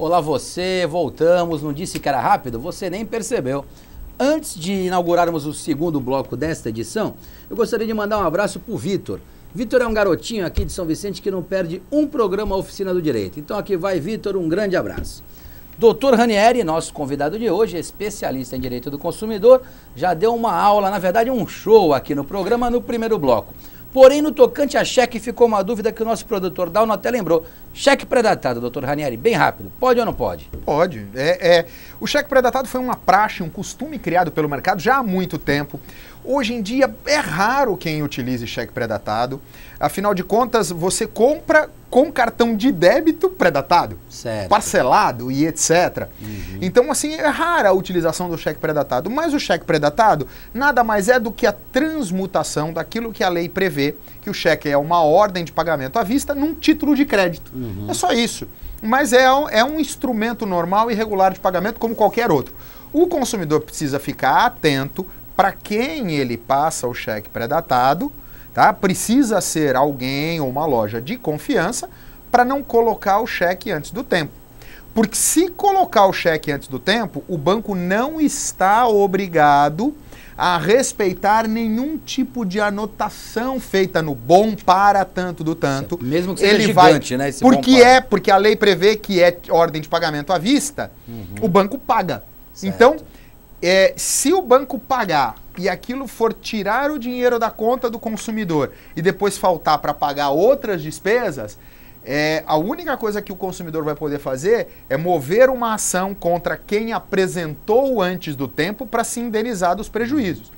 Olá você, voltamos, não disse que era rápido? Você nem percebeu. Antes de inaugurarmos o segundo bloco desta edição, eu gostaria de mandar um abraço pro Vitor. Vitor é um garotinho aqui de São Vicente que não perde um programa Oficina do Direito. Então aqui vai, Vitor, um grande abraço. Dr. Ranieri, nosso convidado de hoje, especialista em Direito do Consumidor, já deu uma aula, na verdade um show aqui no programa no primeiro bloco. Porém, no tocante a cheque, ficou uma dúvida que o nosso produtor Dalno até lembrou. Cheque pré-datado, doutor Ranieri, bem rápido. Pode ou não pode? Pode. O cheque pré-datado foi uma praxe, um costume criado pelo mercado já há muito tempo. Hoje em dia é raro quem utilize cheque pré-datado. Afinal de contas, você compra com cartão de débito pré-datado, parcelado e etc. Então, assim, é rara a utilização do cheque pré-datado. Mas o cheque pré-datado nada mais é do que a transmutação daquilo que a lei prevê, que o cheque é uma ordem de pagamento à vista num título de crédito. É só isso. Mas é um instrumento normal e regular de pagamento como qualquer outro. O consumidor precisa ficar atento para quem ele passa o cheque pré-datado, tá? Precisa ser alguém ou uma loja de confiança para não colocar o cheque antes do tempo. Porque se colocar o cheque antes do tempo, o banco não está obrigado a respeitar nenhum tipo de anotação feita no bom para tanto do tanto. Mesmo que seja gigante, né? Esse Porque a lei prevê que é ordem de pagamento à vista, o banco paga. Certo. Então, se o banco pagar e aquilo for tirar o dinheiro da conta do consumidor e depois faltar para pagar outras despesas, a única coisa que o consumidor vai poder fazer é mover uma ação contra quem apresentou antes do tempo para se indenizar dos prejuízos.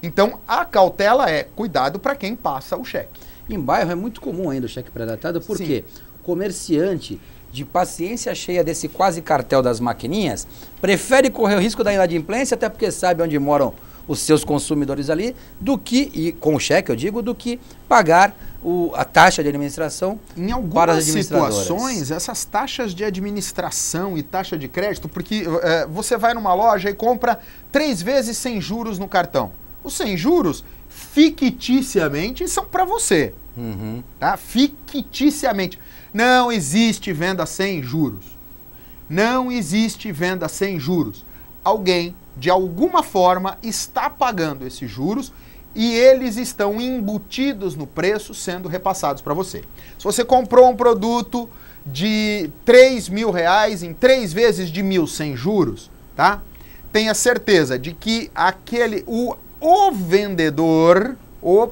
Então, a cautela é cuidado para quem passa o cheque. Em bairro é muito comum ainda o cheque pré-datado, porque o comerciante de paciência cheia desse quase cartel das maquininhas, prefere correr o risco da inadimplência, até porque sabe onde moram os seus consumidores ali, e com o cheque eu digo, do que pagar a taxa de administração para as administradoras. Em algumas situações, essas taxas de administração e taxa de crédito, porque você vai numa loja e compra 3 vezes sem juros no cartão. Os sem juros, ficticiamente, são para você. Tá? Ficticiamente. Não existe venda sem juros. Não existe venda sem juros. Alguém, de alguma forma, está pagando esses juros e eles estão embutidos no preço sendo repassados para você. Se você comprou um produto de R$3.000 em 3 vezes de 1.000 sem juros, tá? Tenha certeza de que o vendedor, o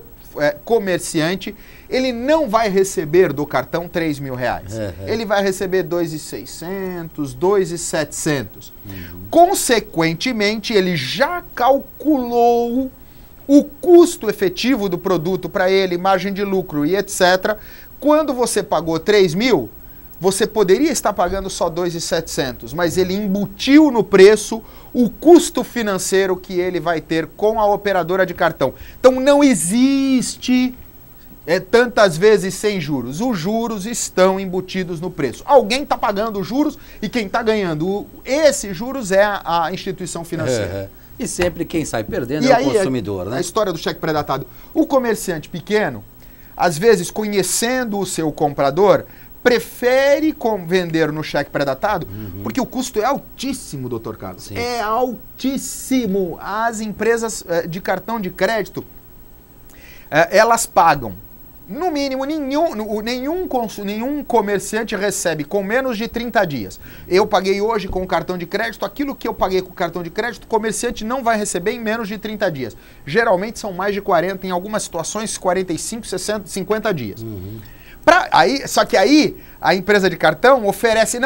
comerciante, ele não vai receber do cartão R$3.000. Ele vai receber R$2.600, R$2.700. Consequentemente, ele já calculou o custo efetivo do produto para ele, margem de lucro e etc. Quando você pagou R$3.000, você poderia estar pagando só R$2.700, mas ele embutiu no preço o custo financeiro que ele vai ter com a operadora de cartão. Então não existe tantas vezes sem juros. Os juros estão embutidos no preço. Alguém está pagando os juros e quem está ganhando esses juros é a instituição financeira. E sempre quem sai perdendo é o consumidor, né? A história do cheque pré-datado. O comerciante pequeno, às vezes conhecendo o seu comprador, prefere vender no cheque pré-datado porque o custo é altíssimo, doutor Carlos. Sim. É altíssimo. As empresas de cartão de crédito, elas pagam. No mínimo, nenhum comerciante recebe com menos de 30 dias. Eu paguei hoje com o cartão de crédito, aquilo que eu paguei com o cartão de crédito, o comerciante não vai receber em menos de 30 dias. Geralmente são mais de 40, em algumas situações 45, 60, 50 dias. Só que aí a empresa de cartão oferece,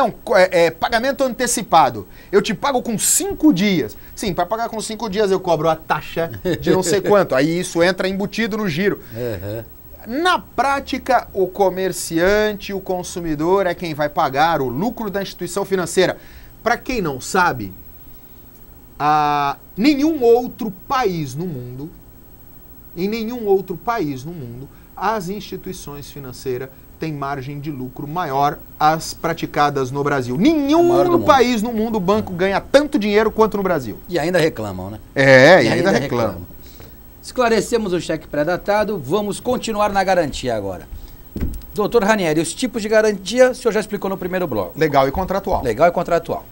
pagamento antecipado. Eu te pago com 5 dias. Sim, para pagar com 5 dias eu cobro a taxa de não sei quanto. Aí isso entra embutido no giro. Na prática, o comerciante, o consumidor é quem vai pagar o lucro da instituição financeira. Para quem não sabe, nenhum outro país no mundo, as instituições financeiras têm margem de lucro maior às praticadas no Brasil. Nenhum país no mundo o banco ganha tanto dinheiro quanto no Brasil. E ainda reclamam, né? E ainda reclamam. Esclarecemos o cheque pré-datado, vamos continuar na garantia agora. Doutor Ranieri, os tipos de garantia, o senhor já explicou no primeiro bloco. Legal e contratual. Legal e contratual.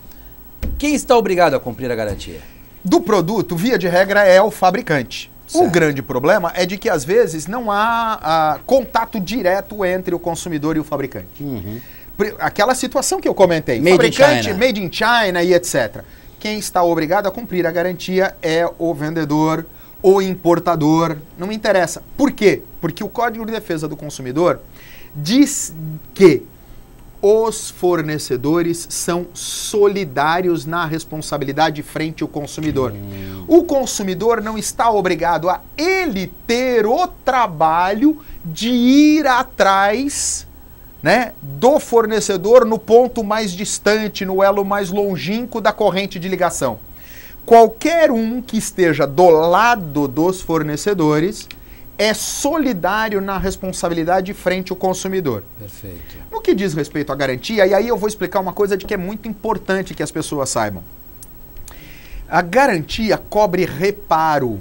Quem está obrigado a cumprir a garantia? Do produto, via de regra, é o fabricante. Certo. O grande problema é de que, às vezes, não há contato direto entre o consumidor e o fabricante. Aquela situação que eu comentei. Made in fabricante, China. made in China e etc. Quem está obrigado a cumprir a garantia é o vendedor, o importador, não me interessa. Por quê? Porque o Código de Defesa do Consumidor diz que os fornecedores são solidários na responsabilidade frente ao consumidor. O consumidor não está obrigado a ele ter o trabalho de ir atrás, né, do fornecedor no ponto mais distante, no elo mais longínquo da corrente de ligação. Qualquer um que esteja do lado dos fornecedores é solidário na responsabilidade frente ao consumidor. Perfeito. No que diz respeito à garantia, e aí eu vou explicar uma coisa de que é muito importante que as pessoas saibam. A garantia cobre reparo.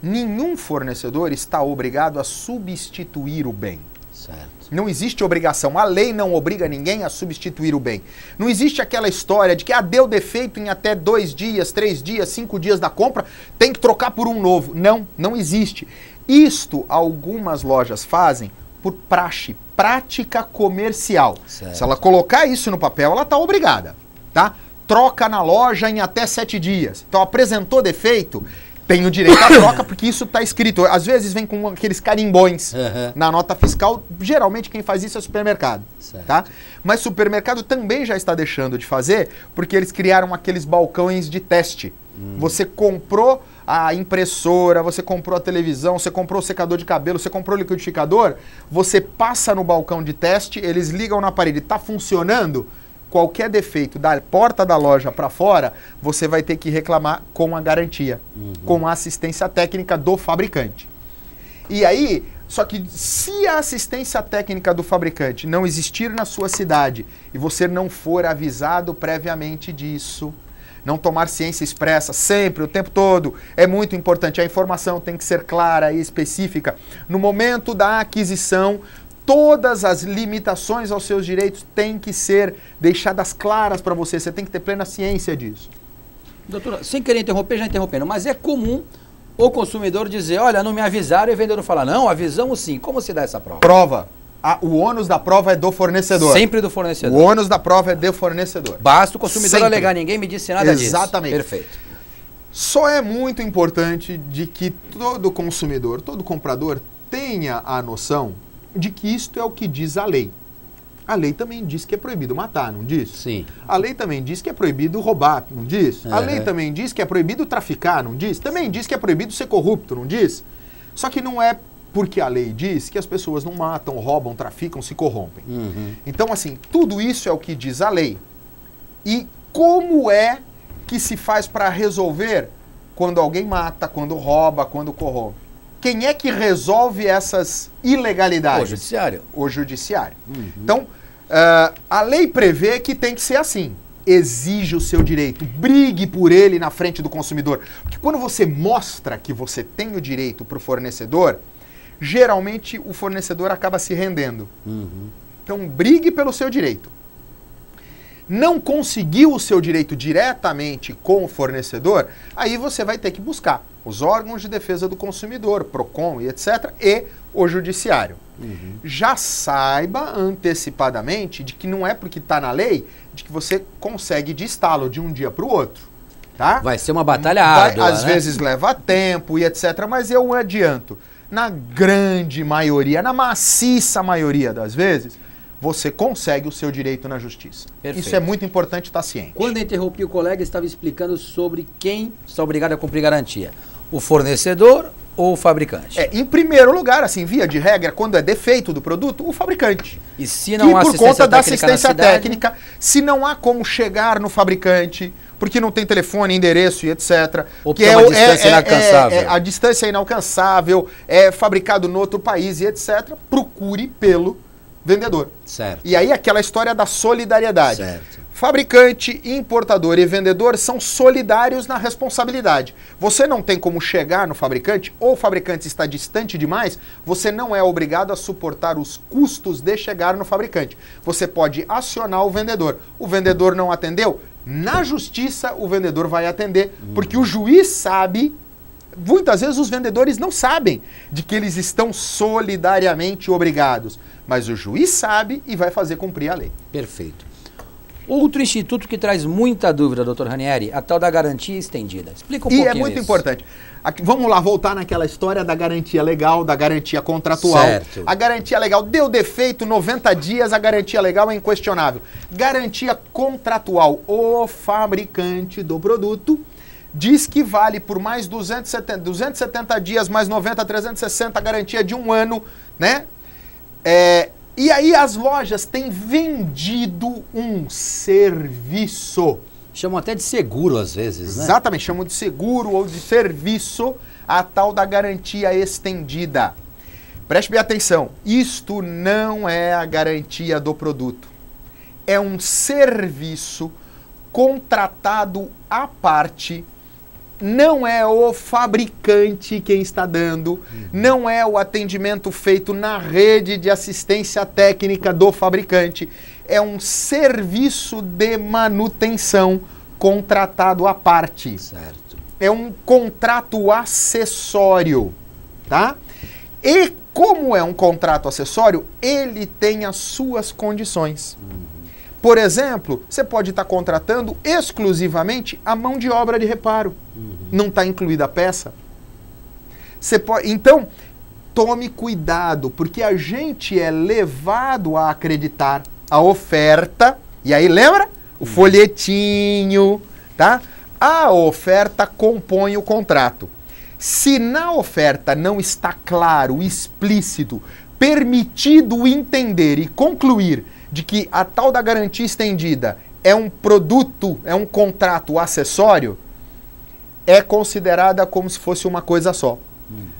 Nenhum fornecedor está obrigado a substituir o bem. Certo. Não existe obrigação. A lei não obriga ninguém a substituir o bem. Não existe aquela história de que deu defeito em até 2 dias, 3 dias, 5 dias da compra, tem que trocar por um novo. Não, não existe. Isto algumas lojas fazem por praxe, prática comercial. Certo. Se ela colocar isso no papel, ela está obrigada, tá? Troca na loja em até 7 dias. Então apresentou defeito, tem o direito à troca, porque isso está escrito. Às vezes vem com aqueles carimbões na nota fiscal. Geralmente quem faz isso é supermercado, tá? Mas supermercado também já está deixando de fazer, porque eles criaram aqueles balcões de teste. Você comprou a impressora, você comprou a televisão, você comprou o secador de cabelo, você comprou o liquidificador, você passa no balcão de teste, eles ligam na parede, está funcionando? Qualquer defeito da porta da loja para fora, você vai ter que reclamar com a garantia, com a assistência técnica do fabricante. E aí, só que se a assistência técnica do fabricante não existir na sua cidade e você não for avisado previamente disso, não tomar ciência expressa sempre, o tempo todo, é muito importante. A informação tem que ser clara e específica. No momento da aquisição, todas as limitações aos seus direitos têm que ser deixadas claras para você. Você tem que ter plena ciência disso. Doutora, sem querer interromper, já interrompendo, mas é comum o consumidor dizer, olha, não me avisaram, e o vendedor fala, não, avisamos sim. Como se dá essa prova? Prova. O ônus da prova é do fornecedor. Sempre do fornecedor. O ônus da prova é do fornecedor. Basta o consumidor Sempre alegar, ninguém me disse nada disso. Exatamente. Perfeito. Só é muito importante de que todo consumidor, todo comprador tenha a noção de que isto é o que diz a lei. A lei também diz que é proibido matar, não diz? Sim. A lei também diz que é proibido roubar, não diz? A lei também diz que é proibido traficar, não diz? Também diz que é proibido ser corrupto, não diz? Só que não é porque a lei diz que as pessoas não matam, roubam, traficam, se corrompem. Então, assim, tudo isso é o que diz a lei. E como é que se faz para resolver quando alguém mata, quando rouba, quando corrompe? Quem é que resolve essas ilegalidades? O judiciário. O judiciário. Então, a lei prevê que tem que ser assim. Exige o seu direito, brigue por ele na frente do consumidor. Porque quando você mostra que você tem o direito para o fornecedor, geralmente o fornecedor acaba se rendendo. Então, brigue pelo seu direito. Não conseguiu o seu direito diretamente com o fornecedor, aí você vai ter que buscar os órgãos de defesa do consumidor, PROCON e etc., e o judiciário. Já saiba antecipadamente de que não é porque está na lei de que você consegue de estalo de um dia para o outro. Tá? Vai ser uma batalha árdua, às vezes leva tempo e etc., mas eu adianto. Na grande maioria, na maciça maioria das vezes, você consegue o seu direito na justiça. Perfeito. Isso é muito importante estar ciente. Quando eu interrompi o colega, estava explicando sobre quem está obrigado a cumprir garantia. O fornecedor ou o fabricante? Em primeiro lugar, assim, via de regra, quando é defeito do produto, o fabricante. E se não há por conta da assistência cidade, técnica, se não há como chegar no fabricante, porque não tem telefone, endereço e etc. Ou que é uma distância inalcançável. A distância é inalcançável, é fabricado no outro país e etc. Procure pelo vendedor. Certo. E aí aquela história da solidariedade. Certo. Fabricante, importador e vendedor são solidários na responsabilidade. Você não tem como chegar no fabricante, ou o fabricante está distante demais, você não é obrigado a suportar os custos de chegar no fabricante. Você pode acionar o vendedor não atendeu, na justiça o vendedor vai atender, porque o juiz sabe, muitas vezes os vendedores não sabem de que eles estão solidariamente obrigados, mas o juiz sabe e vai fazer cumprir a lei. Perfeito. Outro instituto que traz muita dúvida, doutor Ranieri, a tal da garantia estendida. Explica um pouquinho isso. E é muito importante. Aqui, vamos lá voltar naquela história da garantia legal, da garantia contratual. Certo. A garantia legal deu defeito, 90 dias, a garantia legal é inquestionável. Garantia contratual, o fabricante do produto diz que vale por mais 270 dias, mais 90, 360, garantia de 1 ano, né? E aí as lojas têm vendido um serviço. Chamam até de seguro às vezes, né? Exatamente, chamam de seguro ou de serviço, a tal da garantia estendida. Preste bem atenção, isto não é a garantia do produto. É um serviço contratado à parte. Não é o fabricante quem está dando, não é o atendimento feito na rede de assistência técnica do fabricante, é um serviço de manutenção contratado à parte. Certo. É um contrato acessório, tá? E como é um contrato acessório, ele tem as suas condições. Por exemplo, você pode estar contratando exclusivamente a mão de obra de reparo. Não está incluída a peça. Então, tome cuidado, porque a gente é levado a acreditar a oferta, e aí lembra? O folhetinho, tá? A oferta compõe o contrato. Se na oferta não está claro, explícito, permitido entender e concluir de que a tal da garantia estendida é um produto, é um contrato acessório, é considerada como se fosse uma coisa só,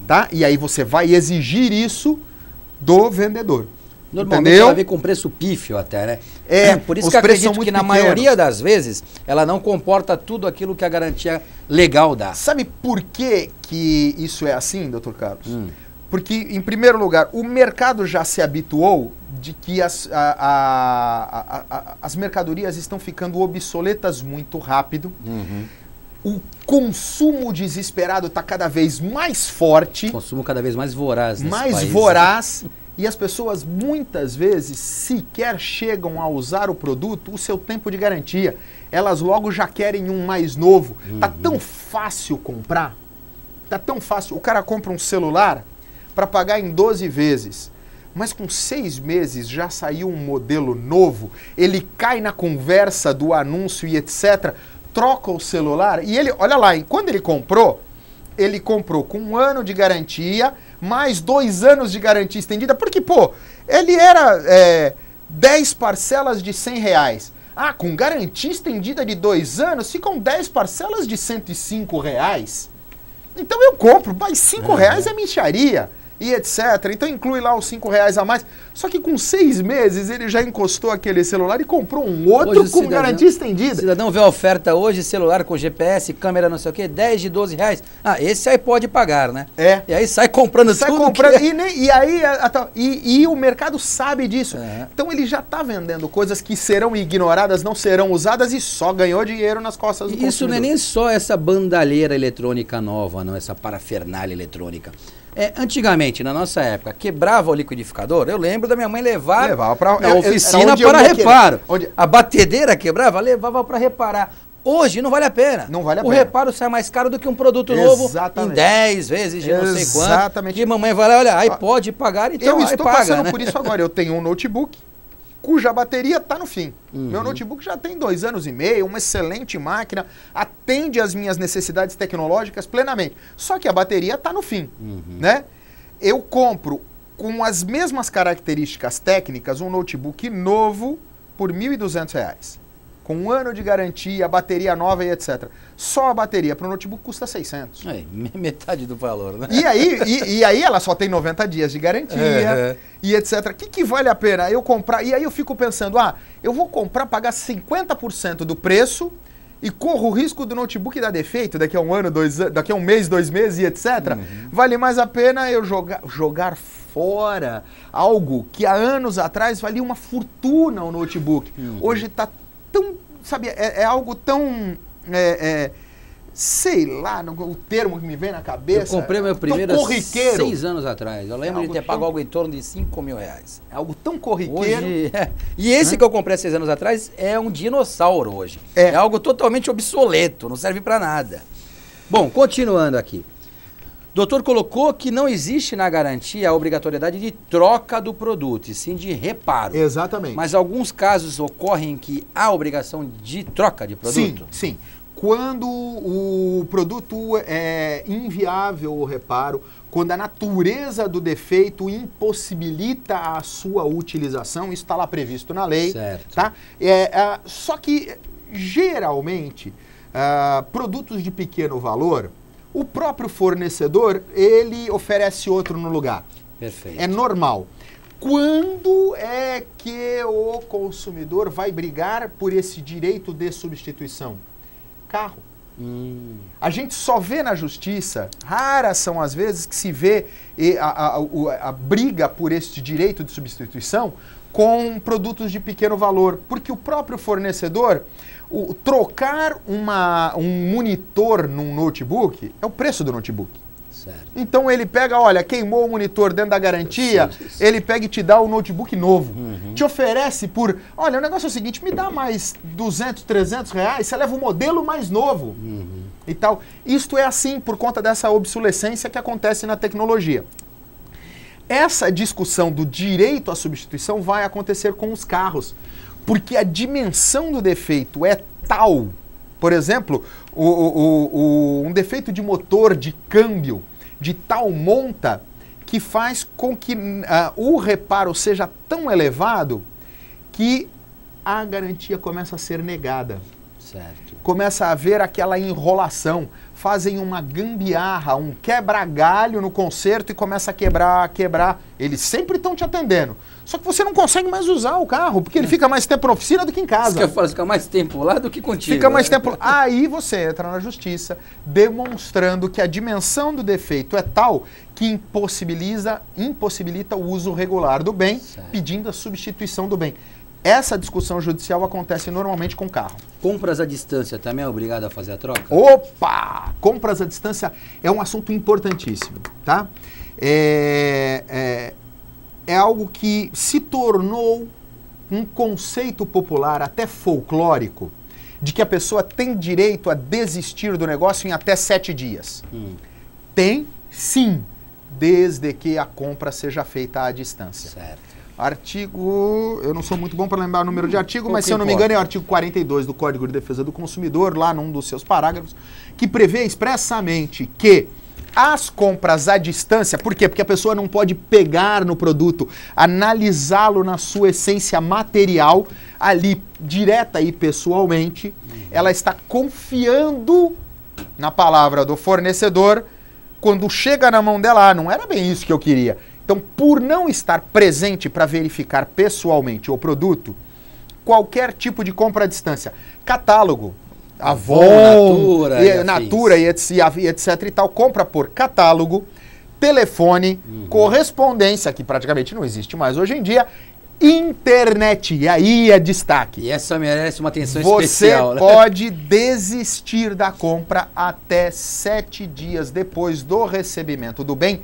tá? E aí você vai exigir isso do vendedor. Normalmente entendeu? ela vem com preço pífio até, né? Por isso os que eu preços são acredito muito que na pequenos. maioria das vezes ela não comporta tudo aquilo que a garantia legal dá. Sabe por que isso é assim, doutor Carlos? Porque, em primeiro lugar, o mercado já se habituou de que as mercadorias estão ficando obsoletas muito rápido. O consumo desesperado está cada vez mais forte. Consumo cada vez mais voraz nesse mais país. voraz. E as pessoas muitas vezes sequer chegam a usar o produto, o seu tempo de garantia. Elas logo já querem um mais novo. Tá tão fácil comprar. Tá tão fácil. O cara compra um celular para pagar em 12 vezes. Mas com 6 meses já saiu um modelo novo. Ele cai na conversa do anúncio e etc. Troca o celular e ele, olha lá, quando ele comprou com 1 ano de garantia, mais 2 anos de garantia estendida, porque, pô, ele era 10 parcelas de R$100. Ah, com garantia estendida de 2 anos, ficam 10 parcelas de R$105. Então eu compro, mas R$5 é mixaria. E etc. Então inclui lá os R$5 a mais. Só que com 6 meses ele já encostou aquele celular e comprou um outro Hoje, com garantia estendida. O cidadão vê a oferta hoje, celular com GPS, câmera não sei o quê, 10 de R$12. Ah, esse aí pode pagar, né? E aí sai comprando sai tudo. Comprando, e o mercado sabe disso. Então ele já está vendendo coisas que serão ignoradas, não serão usadas e só ganhou dinheiro nas costas do consumidor. Isso não é nem só essa bandalheira eletrônica nova, não, essa parafernália eletrônica. Antigamente, na nossa época, quebrava o liquidificador, eu lembro da minha mãe levar na oficina para reparo. A batedeira quebrava, levava para reparar. Hoje não vale a pena. Não vale a pena. O reparo sai mais caro do que um produto novo em 10 vezes de não sei quanto. Exatamente. Que mamãe vai lá, olha, aí pode pagar, então eu estou paga, passando né? por isso agora. Eu tenho um notebook cuja bateria está no fim. Meu notebook já tem 2 anos e meio, uma excelente máquina, atende às minhas necessidades tecnológicas plenamente. Só que a bateria está no fim, né? Eu compro com as mesmas características técnicas um notebook novo por R$1.200. com 1 ano de garantia, bateria nova e etc. Só a bateria para o notebook custa 600. É, metade do valor, né? E aí ela só tem 90 dias de garantia e etc. O que vale a pena eu comprar? E aí eu fico pensando, eu vou comprar, pagar 50% do preço e corro o risco do notebook dar defeito daqui a 1 ano, 2 anos, daqui a 1 mês, 2 meses e etc. Vale mais a pena eu jogar fora algo que há anos atrás valia uma fortuna o notebook. Hoje está tão, sabe, é algo tão, sei lá, o termo que me vem na cabeça. Eu comprei meu primeiro corriqueiro. 6 anos atrás. Eu lembro de ter pago algo em torno de 5 mil reais. É algo tão corriqueiro. Hoje, E esse que eu comprei há 6 anos atrás é um dinossauro hoje. É algo totalmente obsoleto, não serve para nada. Bom, continuando aqui. O doutor colocou que não existe na garantia a obrigatoriedade de troca do produto, e sim de reparo. Exatamente. Mas alguns casos ocorrem que há obrigação de troca de produto? Sim. Quando o produto é inviável o reparo, quando a natureza do defeito impossibilita a sua utilização, isso está lá previsto na lei. Certo. Tá? Só que, geralmente, produtos de pequeno valor, o próprio fornecedor, ele oferece outro no lugar. Perfeito. É normal. Quando é que o consumidor vai brigar por esse direito de substituição? Carro. A gente só vê na justiça, raras são as vezes que se vê a briga por este direito de substituição com produtos de pequeno valor, porque o próprio fornecedor, trocar um monitor num notebook é o preço do notebook. Certo. Então ele pega, olha, queimou o monitor dentro da garantia, ele pega e te dá o notebook novo. Te oferece olha, o negócio é o seguinte, me dá mais 200, 300 reais, você leva o modelo mais novo e tal. Isto é assim por conta dessa obsolescência que acontece na tecnologia. Essa discussão do direito à substituição vai acontecer com os carros, porque a dimensão do defeito é tal, por exemplo, um defeito de motor, de câmbio, de tal monta, que faz com que o reparo seja tão elevado que a garantia começa a ser negada. Certo. Começa a haver aquela enrolação, fazem uma gambiarra, um quebra-galho no conserto e começa a quebrar. Eles sempre estão te atendendo. Só que você não consegue mais usar o carro, porque ele fica mais tempo na oficina do que em casa. Isso que eu falo, fica mais tempo lá do que contigo. Fica mais tempo. Aí você entra na justiça demonstrando que a dimensão do defeito é tal que impossibilita o uso regular do bem, pedindo a substituição do bem. Essa discussão judicial acontece normalmente com carro. Compras à distância também é obrigado a fazer a troca? Opa! Compras à distância é um assunto importantíssimo, tá? É algo que se tornou um conceito popular, até folclórico, de que a pessoa tem direito a desistir do negócio em até 7 dias. Tem, sim, desde que a compra seja feita à distância. Certo. Artigo, eu não sou muito bom para lembrar o número de artigo, mas se eu não me engano é o artigo 42 do Código de Defesa do Consumidor, lá num dos seus parágrafos, que prevê expressamente que as compras à distância, por quê? Porque a pessoa não pode pegar no produto, analisá-lo na sua essência material, ali, direta e pessoalmente, ela está confiando na palavra do fornecedor, quando chega na mão dela, não era bem isso que eu queria. Então, por não estar presente para verificar pessoalmente o produto, qualquer tipo de compra à distância, catálogo, Avon, Natura e etc e tal, compra por catálogo, telefone, correspondência, que praticamente não existe mais hoje em dia, internet, e aí é destaque. E essa merece uma atenção especial. Você pode desistir da compra até 7 dias depois do recebimento do bem,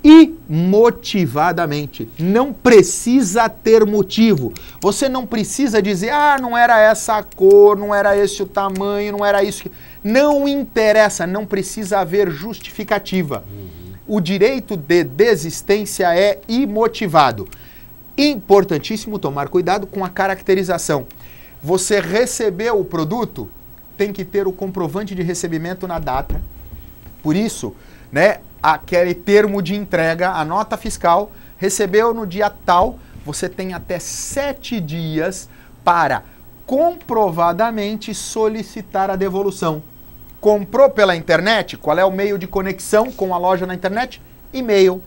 imotivadamente. Não precisa ter motivo. Você não precisa dizer, não era essa a cor, não era esse o tamanho, não era isso. Não interessa, não precisa haver justificativa. O direito de desistência é imotivado. Importantíssimo tomar cuidado com a caracterização. Você recebeu o produto, tem que ter o comprovante de recebimento na data. Por isso, aquele termo de entrega, a nota fiscal, recebeu no dia tal, você tem até 7 dias para comprovadamente solicitar a devolução. Comprou pela internet? Qual é o meio de conexão com a loja na internet? E-mail.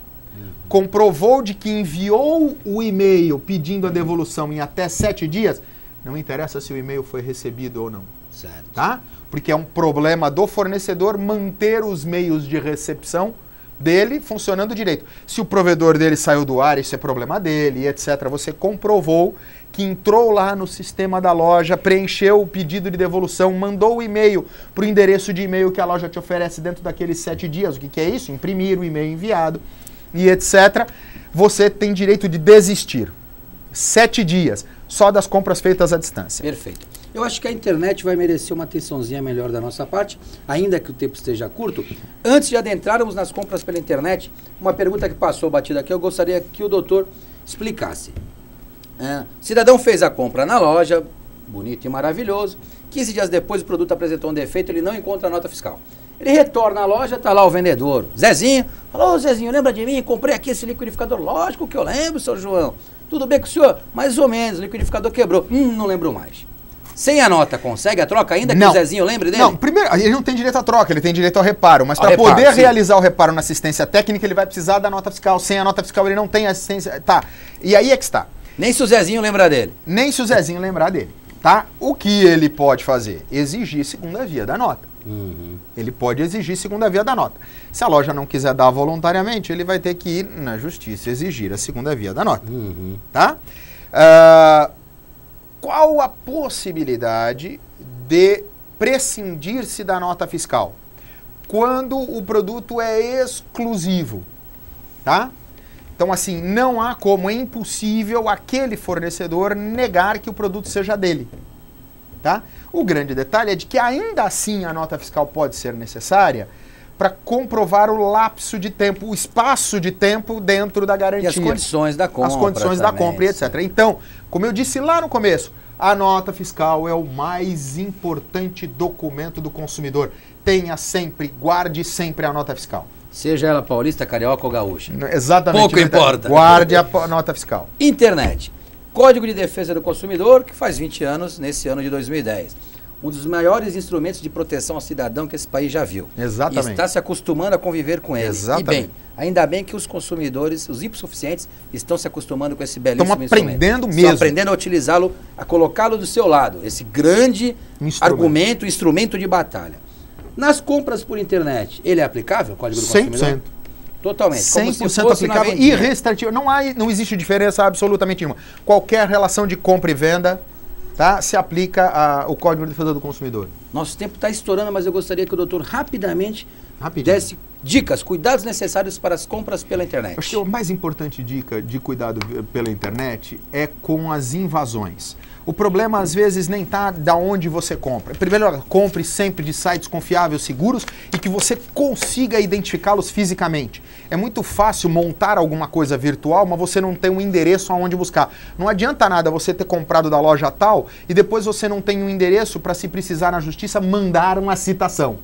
Comprovou de que enviou o e-mail pedindo a devolução em até 7 dias? Não interessa se o e-mail foi recebido ou não. Certo. Tá? Porque é um problema do fornecedor manter os meios de recepção dele funcionando direito. Se o provedor dele saiu do ar, isso é problema dele, etc. Você comprovou que entrou lá no sistema da loja, preencheu o pedido de devolução, mandou o e-mail para o endereço de e-mail que a loja te oferece dentro daqueles 7 dias. O que é isso? Imprimir o e-mail enviado e etc. Você tem direito de desistir. 7 dias, só das compras feitas à distância. Perfeito. Eu acho que a internet vai merecer uma atençãozinha melhor da nossa parte, ainda que o tempo esteja curto. Antes de adentrarmos nas compras pela internet, uma pergunta que passou batida aqui, eu gostaria que o doutor explicasse. Cidadão fez a compra na loja, bonito e maravilhoso. 15 dias depois o produto apresentou um defeito, ele não encontra a nota fiscal. Ele retorna à loja, tá lá o vendedor, Zezinho. Falou, Zezinho, lembra de mim? Comprei aqui esse liquidificador. Lógico que eu lembro, seu João. Tudo bem com o senhor? Mais ou menos, o liquidificador quebrou. Não lembro mais. Sem a nota, consegue a troca ainda que o Zezinho lembre dele? Não, primeiro, ele não tem direito à troca, ele tem direito ao reparo. Mas para poder realizar o reparo na assistência técnica, ele vai precisar da nota fiscal. Sem a nota fiscal, ele não tem assistência. Tá, e aí é que está. Nem se o Zezinho lembrar dele. Nem se o Zezinho lembrar dele, tá? O que ele pode fazer? Exigir segunda via da nota. Ele pode exigir segunda via da nota. Se a loja não quiser dar voluntariamente, ele vai ter que ir na justiça exigir a segunda via da nota. Tá? Qual a possibilidade de prescindir-se da nota fiscal? Quando o produto é exclusivo, tá? Então, assim, não há como, é impossível aquele fornecedor negar que o produto seja dele, tá? O grande detalhe é de que ainda assim a nota fiscal pode ser necessária para comprovar o lapso de tempo, o espaço de tempo dentro da garantia. E as condições da compra. As condições também, da compra e etc. Então, como eu disse lá no começo, a nota fiscal é o mais importante documento do consumidor. Tenha sempre, guarde sempre a nota fiscal. Seja ela paulista, carioca ou gaúcha. Exatamente. Pouco importa. Guarde a nota fiscal. Internet. Código de Defesa do Consumidor, que faz 20 anos, nesse ano de 2010. Um dos maiores instrumentos de proteção ao cidadão que esse país já viu. Exatamente. E está se acostumando a conviver com ele. Exatamente. E bem, ainda bem que os consumidores, os hipossuficientes, estão se acostumando com esse belíssimo instrumento. Estão aprendendo mesmo. Estão aprendendo a utilizá-lo, a colocá-lo do seu lado. Esse grande argumento, instrumento de batalha. Nas compras por internet, ele é aplicável, o Código do Consumidor? 100%. Totalmente. 100% aplicável e restritivo. Não existe diferença absolutamente nenhuma. Qualquer relação de compra e venda, tá, se aplica o Código de Defesa do Consumidor. Nosso tempo está estourando, mas eu gostaria que o doutor rapidamente desse dicas, cuidados necessários para as compras pela internet. Acho que a mais importante dica de cuidado pela internet é com as invasões. O problema, às vezes, nem está da onde você compra. Primeiro, compre sempre de sites confiáveis, seguros e que você consiga identificá-los fisicamente. É muito fácil montar alguma coisa virtual, mas você não tem um endereço aonde buscar. Não adianta nada você ter comprado da loja tal e depois você não tem um endereço para, se precisar na justiça, mandar uma citação.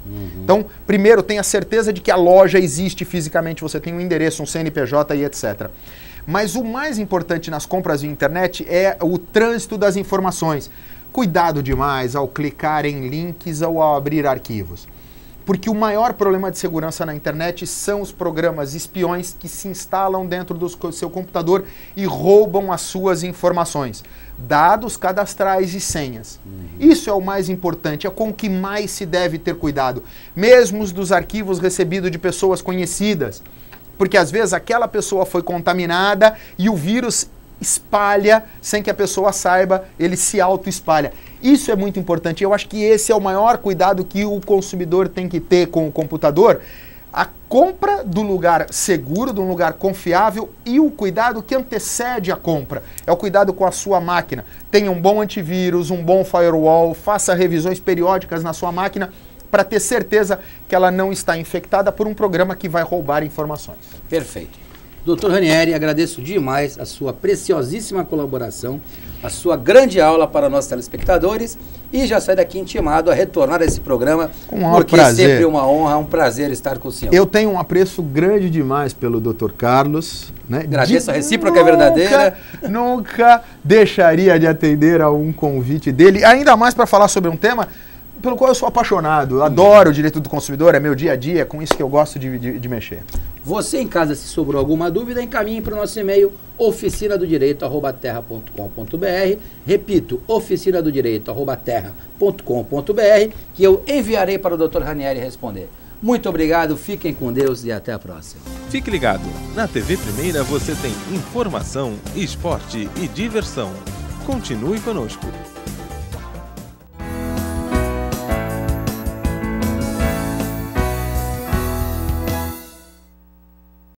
Então, primeiro, tenha certeza de que a loja existe fisicamente, você tem um endereço, um CNPJ e etc. Mas o mais importante nas compras via internet é o trânsito das informações. Cuidado demais ao clicar em links ou ao abrir arquivos. Porque o maior problema de segurança na internet são os programas espiões que se instalam dentro do seu computador e roubam as suas informações. Dados cadastrais e senhas. Isso é o mais importante, é com o que mais se deve ter cuidado. Mesmo dos arquivos recebidos de pessoas conhecidas. Porque às vezes aquela pessoa foi contaminada e o vírus espalha sem que a pessoa saiba, ele se auto-espalha. Isso é muito importante. Eu acho que esse é o maior cuidado que o consumidor tem que ter com o computador. A compra do lugar seguro, de um lugar confiável e o cuidado que antecede a compra. É o cuidado com a sua máquina. Tenha um bom antivírus, um bom firewall, faça revisões periódicas na sua máquina para ter certeza que ela não está infectada por um programa que vai roubar informações. Perfeito. Doutor Ranieri, agradeço demais a sua preciosíssima colaboração, a sua grande aula para nossos telespectadores e já sai daqui intimado a retornar a esse programa, porque prazer. É sempre uma honra, um prazer estar com o senhor. Eu tenho um apreço grande demais pelo Dr. Carlos. Né? Agradeço, a recíproca é verdadeira. Nunca deixaria de atender a um convite dele, ainda mais para falar sobre um tema pelo qual eu sou apaixonado. Eu adoro o direito do consumidor, é meu dia a dia, é com isso que eu gosto de mexer. Você em casa, se sobrou alguma dúvida, encaminhe para o nosso e-mail oficinadodireito@terra.com.br. Repito, oficinadodireito@terra.com.br, que eu enviarei para o Dr. Ranieri responder. Muito obrigado, fiquem com Deus e até a próxima. Fique ligado, na TV Primeira você tem informação, esporte e diversão. Continue conosco.